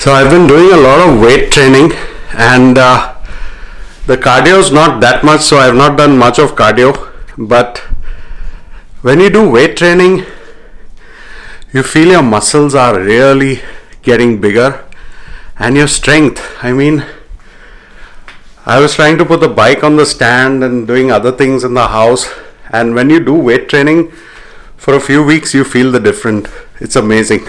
So I've been doing a lot of weight training, and the cardio is not that much, so I've not done much of cardio. But when you do weight training, you feel your muscles are really getting bigger, and your strength. I mean, I was trying to put the bike on the stand and doing other things in the house, and when you do weight training for a few weeks, you feel the difference. It's amazing.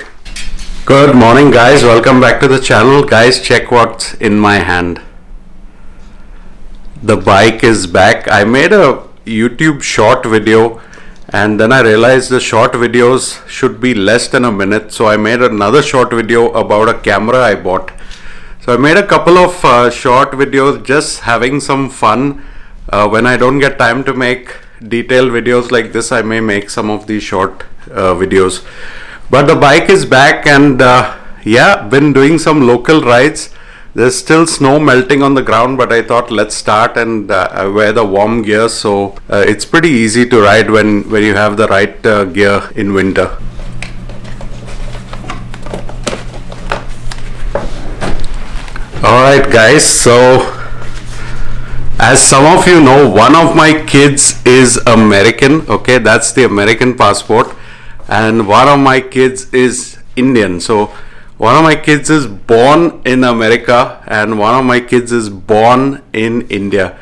Good morning, guys. Welcome back to the channel. Guys, check what's in my hand. The bike is back. I made a YouTube short video, and then I realized the short videos should be less than a minute, so I made another short video about a camera I bought. So I made a couple of short videos, just having some fun. When I don't get time to make detailed videos like this, I may make some of these short videos. But the bike is back, and yeah, been doing some local rides. There's still snow melting on the ground, but I thought let's start and wear the warm gear, so it's pretty easy to ride when you have the right gear in winter. Alright guys, so as some of you know, one of my kids is American. Okay, that's the American passport, and one of my kids is Indian. So one of my kids is born in America and one of my kids is born in India.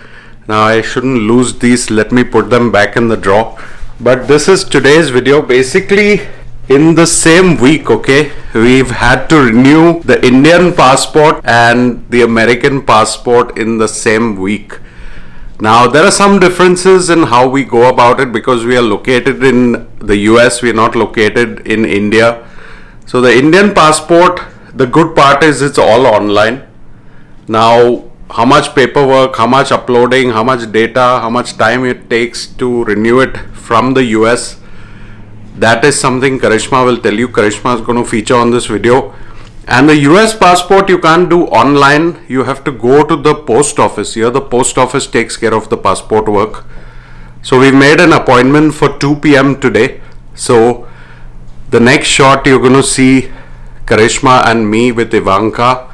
Now I shouldn't lose these, let me put them back in the drawer. But this is today's video. Basically, in the same week, okay, we've had to renew the Indian passport and the American passport in the same week. Now there are some differences in how we go about it because we are located in the US, we are not located in India. So the Indian passport, the good part is it's all online. Now how much paperwork, how much uploading, how much data, how much time it takes to renew it from the US, that is something Karishma will tell you. Karishma is going to feature on this video. And the US passport you can't do online, you have to go to the post office. Here the post office takes care of the passport work. So we made an appointment for 2 p.m. today. So the next shot you're going to see Karishma and me with Ivanka.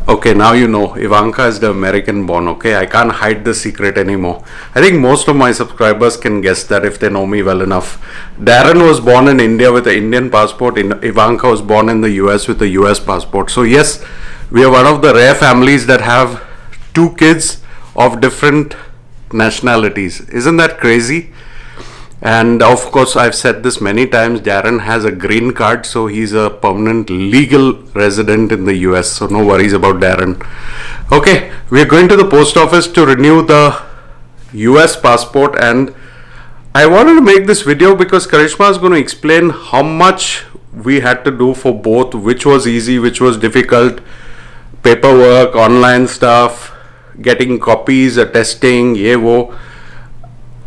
Okay, now you know Ivanka is the American born. Okay, I can't hide the secret anymore. I think most of my subscribers can guess that if they know me well enough. Darren was born in India with an Indian passport. Ivanka was born in the US with a US passport. So yes, we are one of the rare families that have two kids of different nationalities. Isn't that crazy? And of course, I've said this many times, Darren has a green card, so he's a permanent legal resident in the US, so no worries about Darren. Okay, we're going to the post office to renew the US passport, and I wanted to make this video because Karishma is going to explain how much we had to do for both, which was easy, which was difficult, paperwork, online stuff, getting copies, testing, yevo.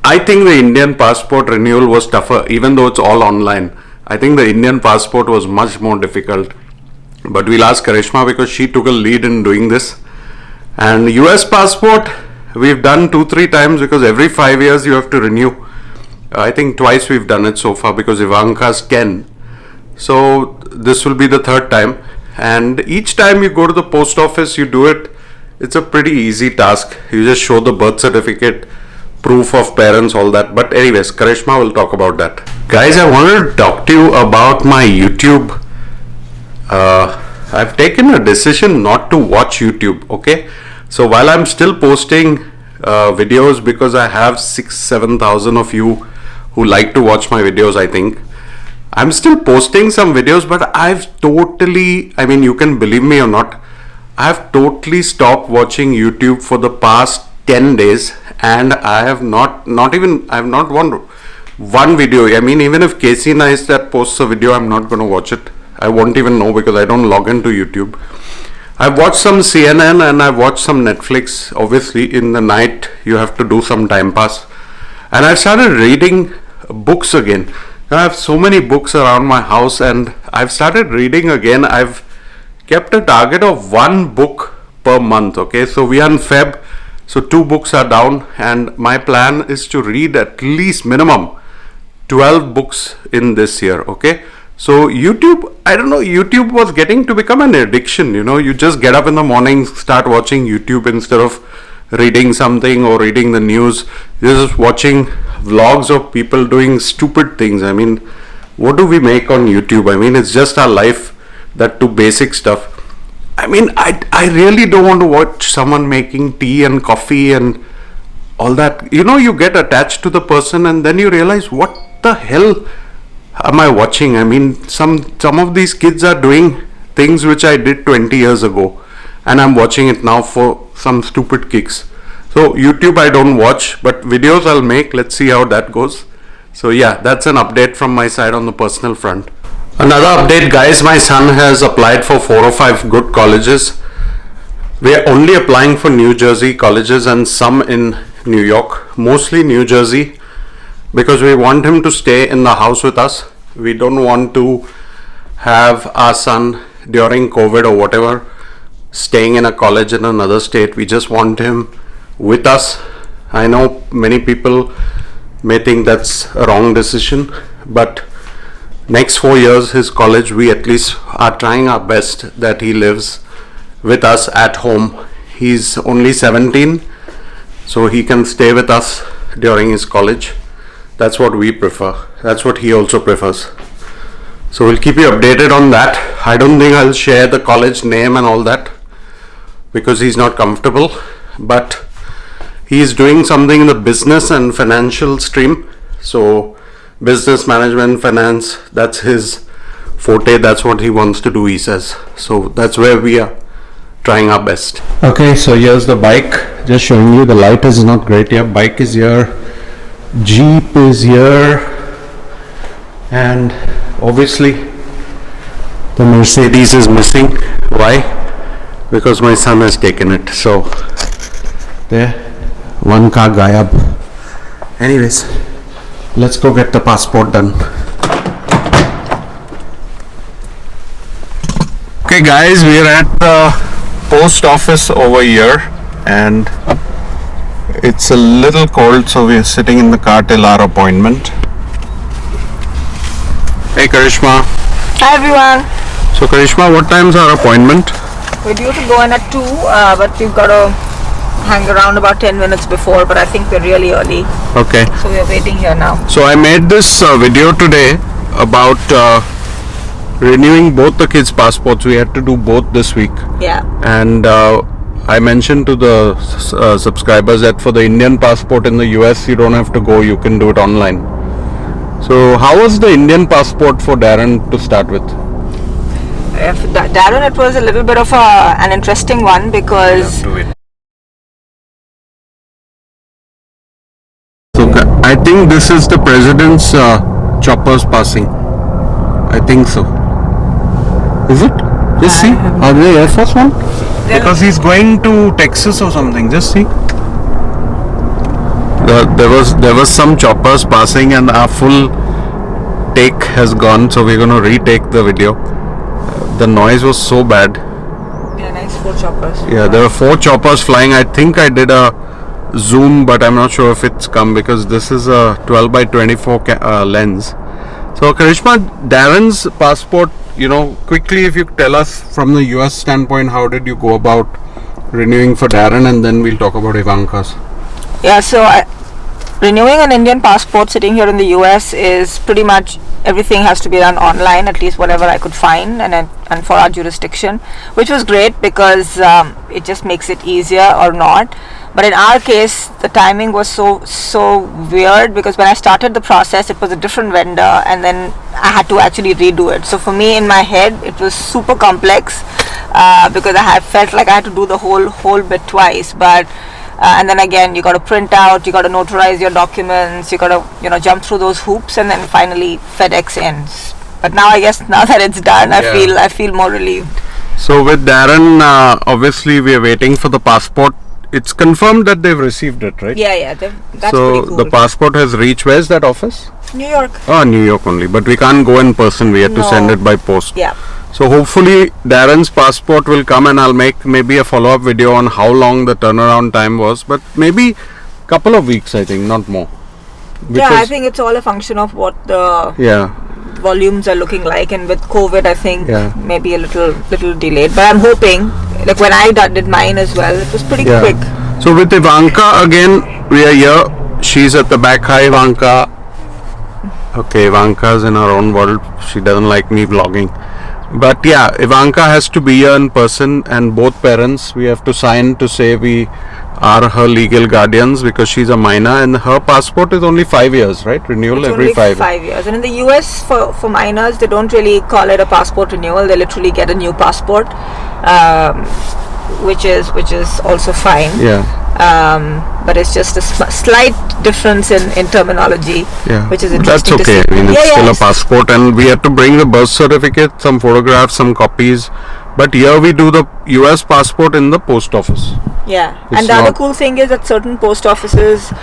I think the Indian passport renewal was tougher, even though it's all online. I think the Indian passport was much more difficult. But we'll ask Karishma because she took a lead in doing this. And US passport, we've done 2-3 times because every 5 years you have to renew. I think twice we've done it so far because Ivanka's 10. So this will be the third time. And each time you go to the post office, you do it. It's a pretty easy task. You just show the birth certificate, proof of parents, all that. But anyways, Karishma will talk about that. Guys, I wanted to talk to you about my YouTube. I've taken a decision not to watch YouTube. Okay, so while I'm still posting videos, because I have 6,000-7,000 of you who like to watch my videos, I think I'm still posting some videos, but I've totally, I mean, you can believe me or not, I've totally stopped watching YouTube for the past 10 days, and I have not won one video. I mean, even if Casey Neistat posts a video, I'm not going to watch it. I won't even know because I don't log into YouTube. I've watched some CNN and I've watched some Netflix. Obviously, in the night, you have to do some time pass. And I've started reading books again. I have so many books around my house, and I've started reading again. I've kept a target of one book per month. Okay, so we are in Feb. So 2 books are down, and my plan is to read at least minimum 12 books in this year. Okay, So YouTube, I don't know, YouTube was getting to become an addiction. You just get up in the morning, start watching YouTube instead of reading something or reading the news. You're just watching vlogs of people doing stupid things. I mean, what do we make on YouTube? I mean, it's just our life, that too basic stuff. I mean, I really don't want to watch someone making tea and coffee and all that. You get attached to the person and then you realize, what the hell am I watching? I mean, some of these kids are doing things which I did 20 years ago, and I'm watching it now for some stupid kicks. So YouTube I don't watch, but videos I'll make. Let's see how that goes. So yeah, that's an update from my side on the personal front. Another update, guys, my son has applied for 4 or 5 good colleges. We are only applying for New Jersey colleges and some in New York, mostly New Jersey, because we want him to stay in the house with us. We don't want to have our son during COVID or whatever staying in a college in another state. We just want him with us. I know many people may think that's a wrong decision, but next 4 years his college, we at least are trying our best that he lives with us at home. He's only 17, so he can stay with us during his college. That's what we prefer. That's what he also prefers. So we'll keep you updated on that. I don't think I'll share the college name and all that because he's not comfortable, but he is doing something in the business and financial stream. So business management, finance, that's his forte. That's what he wants to do, he says. So that's where we are trying our best. Okay, so here's the bike. Just showing you, the light is not great here. Bike is here, Jeep is here, and obviously the Mercedes is missing. Why? Because my son has taken it. So there, one car gayab. Anyways, let's go get the passport done. Okay guys, we are at the post office over here and it's a little cold, so we are sitting in the car till our appointment. Hey Karishma. Hi everyone. So Karishma, what time's our appointment? We're due to go in at 2, but we've got to hang around about 10 minutes before, but I think we're really early. Okay. So we're waiting here now. So I made this video today about renewing both the kids' passports. We had to do both this week. Yeah. And I mentioned to the subscribers that for the Indian passport in the US, you don't have to go, you can do it online. So how was the Indian passport for Darren to start with? Darren, it was a little bit of an interesting one because so I think this is the president's choppers passing. I think so. Is it? Just see. Are they Air Force One? Because he's going to Texas or something. Just see. There was some choppers passing and our full take has gone, so we're going to retake the video. The noise was so bad. Yeah, nice 4 choppers. Yeah, there were 4 choppers flying. I think I did a zoom, but I'm not sure if it's come because this is a 12 by 24 lens. So Karishma, Darren's passport, quickly if you tell us from the US standpoint, how did you go about renewing for Darren, and then we'll talk about Ivanka's. Yeah, so renewing an Indian passport sitting here in the US is pretty much everything has to be done online, at least whatever I could find, and for our jurisdiction, which was great because it just makes it easier or not. But in our case, the timing was so weird because when I started the process, it was a different vendor, and then I had to actually redo it. So for me, in my head, it was super complex because I felt like I had to do the whole bit twice. But and then again, you got to print out, you got to notarize your documents, you got to jump through those hoops, and then finally FedEx ends. But now I guess now that it's done, I feel more relieved. So with Darren, obviously we are waiting for the passport. It's confirmed that they've received it, right? Yeah, that's so pretty cool. The passport has reached. Where's that office? New York. Oh, New York only. But we can't go in person. We have to send it by post. Yeah. So hopefully Darren's passport will come, and I'll make maybe a follow-up video on how long the turnaround time was. But maybe couple of weeks, I think, not more. I think it's all a function of what the volumes are looking like, and with COVID, I think Yeah. maybe a little delayed. But I'm hoping, like when I did mine as well, it was pretty Yeah. quick. So with Ivanka again, we are here. She's at the back. Hi, Ivanka. Okay, Ivanka's in her own world. She doesn't like me vlogging. But yeah, Ivanka has to be here in person, and both parents, we have to sign to say we are her legal guardians because she's a minor, and her passport is only 5 years, right? Renewal It's every only 5 years. And in the US, for minors, they don't really call it a passport renewal. They literally get a new passport, which is also fine. Yeah. But it's just a slight difference in terminology, Yeah, which is but interesting that's okay. to see. I mean, it's still a it's- passport, and we have to bring the birth certificate, some photographs, some copies. But here we do the US passport in the post office. Yeah, It's and the other not- cool thing is that certain post offices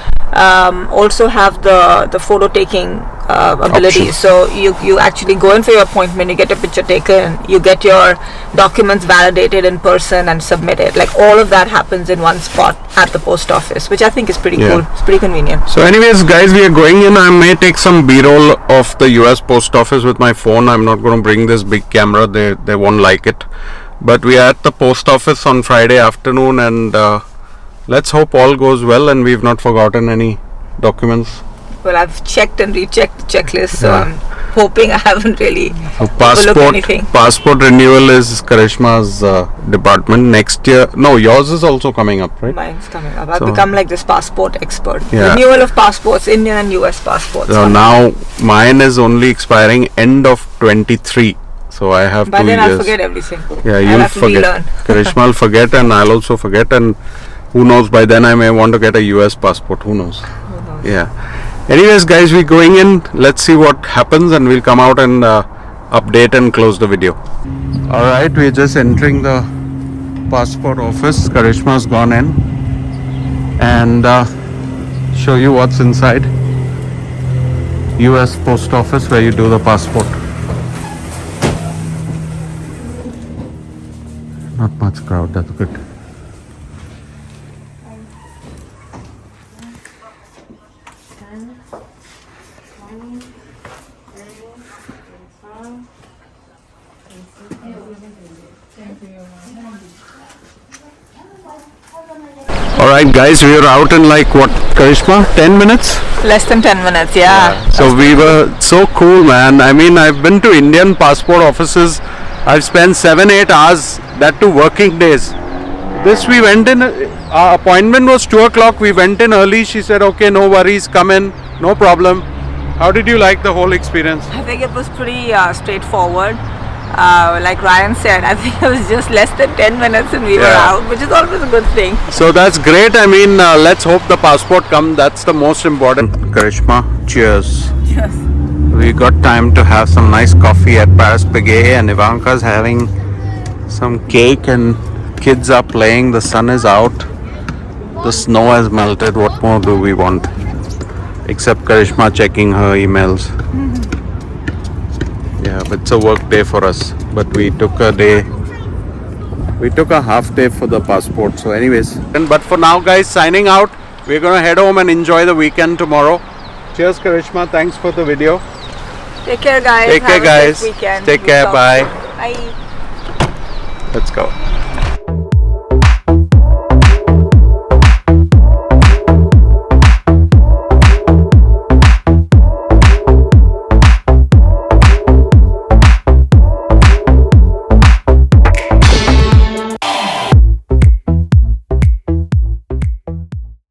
also have the photo taking ability. Option. So you actually go in for your appointment, you get a picture taken, you get your documents validated in person and submitted. Like all of that happens in one spot at the post office, which I think is pretty Yeah. cool. It's pretty convenient. So anyways, guys, we are going in. I may take some B-roll of the US post office with my phone. I'm not going to bring this big camera. They won't like it. But we are at the post office on Friday afternoon, and let's hope all goes well and we've not forgotten any documents. Well, I've checked and rechecked the checklist, so Yeah. I'm hoping I haven't really So overlooked anything. passport renewal is Karishma's department next year. No, yours is also coming up, right? Mine's coming up. I've So- become like this passport expert. Yeah. Renewal of passports, Indian and US passports. So now mine is only expiring end of 23. So I have By 2 then years. I'll forget everything. Yeah, I'll you'll have to forget. relearn. Karishma will forget, and I'll also forget, and who knows, by then I may want to get a US passport. Who knows? Who knows? Yeah. Anyways, guys, we're going in. Let's see what happens, and we'll come out and update and close the video. Alright, we're just entering the passport office. Karishma's gone in, and show you what's inside. US post office where you do the passport. Not much crowd, that's good. Alright guys, we are out in like what, Karishma? 10 minutes? Less than 10 minutes, yeah. So we were so cool, man. I mean, I've been to Indian passport offices. I've spent 7-8 hours, that too working days. This we went in, our appointment was 2 o'clock. We went in early. She said, okay, no worries, come in, no problem. How did you like the whole experience? I think it was pretty straightforward. Like Ryan said, I think it was just less than 10 minutes and we were Yeah. out, which is always a good thing. So that's great. I mean, let's hope the passport comes. That's the most important. Karishma, cheers. Yes. We got time to have some nice coffee at Paris Piguet, and Ivanka's having some cake, and kids are playing. The sun is out. The snow has melted. What more do we want? Except Karishma checking her emails. Yeah, but it's a work day for us. But we took a day. We took a half day for the passport. So anyways. But for now, guys, signing out. We're going to head home and enjoy the weekend tomorrow. Cheers, Karishma. Thanks for the video. Take care, guys. Take care, Have a safe guys. weekend. Take We'll care. talk Bye. soon. Bye. Let's go.